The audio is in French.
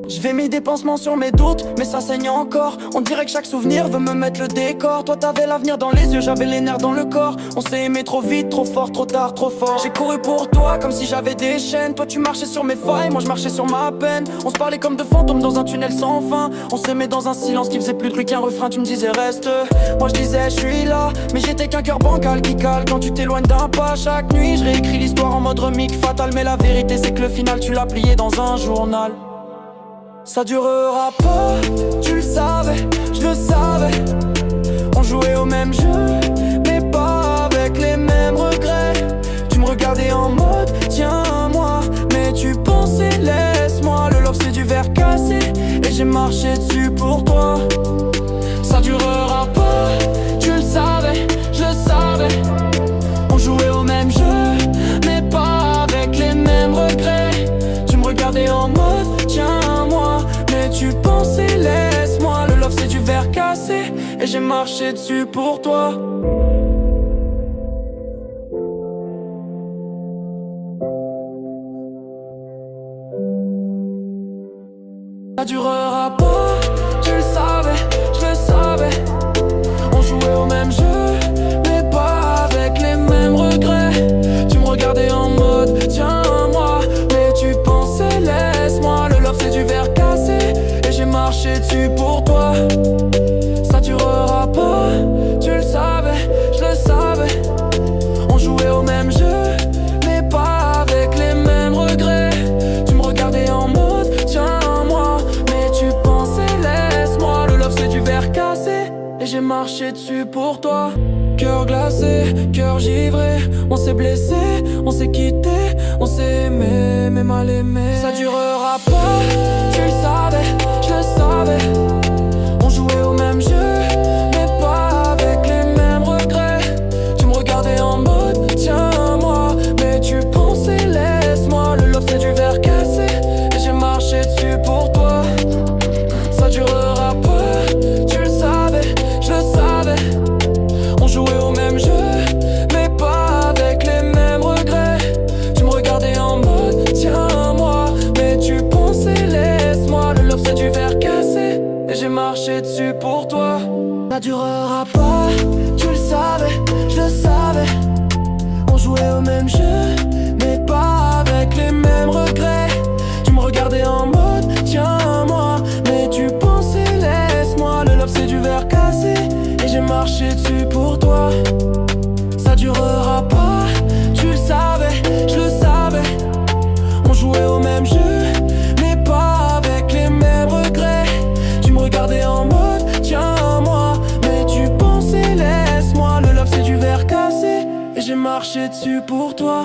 Je vais mis des pansements sur mes doutes, mais ça saigne encore. On dirait que chaque souvenir veut me mettre le décor. Toi t'avais l'avenir dans les yeux, j'avais les nerfs dans le corps. On s'est aimé trop vite, trop fort, trop tard, trop fort. J'ai couru pour toi comme si j'avais des chaînes. Toi tu marchais sur mes failles, moi je marchais sur ma peine. On se parlait comme de fantômes dans un tunnel sans fin. On s'aimait dans un silence qui faisait plus de bruit qu'un refrain. Tu me disais reste, moi je disais je suis là. Mais j'étais qu'un cœur bancal qui cale quand tu t'éloignes d'un pas. Chaque nuit je réécris l'histoire en mode remix fatal. Mais la vérité c'est que le final tu l'as plié dans un journal. Ça durera pas, tu le savais, je le savais. On jouait au même jeu, mais pas avec les mêmes regrets. Tu me regardais en mode, tiens-moi, mais tu pensais, laisse-moi. Le love c'est du verre cassé, et j'ai marché dessus pour toi. Ça durera pas, tu le savais, je le savais. On jouait au même jeu, mais pas avec les mêmes regrets. Tu me regardais en mode, tiens-moi, mais tu pensais, laisse-moi. Le love c'est du verre cassé, et j'ai marché dessus pour toi. Ça durera pas, tu le savais, je le savais. On jouait au même jeu, mais pas avec les mêmes regrets. Tu me regardais en mode, tiens-moi, mais tu pensais, laisse-moi. Le love c'est du verre cassé, et j'ai marché dessus pour toi. Ça durera pas, tu le savais, je le savais. On jouait au même jeu, mais pas avec les mêmes regrets. Tu me regardais en mode, tiens-moi, mais tu pensais, laisse-moi. Le love c'est du verre cassé, et j'ai marché dessus pour toi. Cœur glacé, cœur givré. On s'est blessé, on s'est quitté. On s'est aimé, mais mal aimé. Ça durera pas, tu le savais, je le savais. On jouait au même jeu, mais pas avec les mêmes regrets. Tu me regardais en mode, tiens-moi, mais tu pensais, laisse-moi. Le love c'est du verre cassé, et j'ai marché dessus pour toi. Ça durera pas, tu le savais, je le savais. On jouait au même jeu, mais pas avec les mêmes regrets. Tu me regardais en mode, tiens-moi, mais tu pensais, laisse-moi. Le love c'est du verre cassé, et j'ai marché dessus pour toi. Ça durera pas, tu le savais, je le savais. On jouait au même jeu, mais pas avec les mêmes regrets. Tu me regardais en mode, tiens-moi, mais tu pensais, laisse-moi. Le love c'est du verre cassé, et j'ai marché dessus pour toi. Ça durera pas, tu le savais, je le savais. On jouait au même jeu, mais pas avec les mêmes regrets. Tu me regardais en mode, tiens-moi, mais tu pensais, laisse-moi. Le love c'est du verre cassé, et j'ai marché dessus pour toi.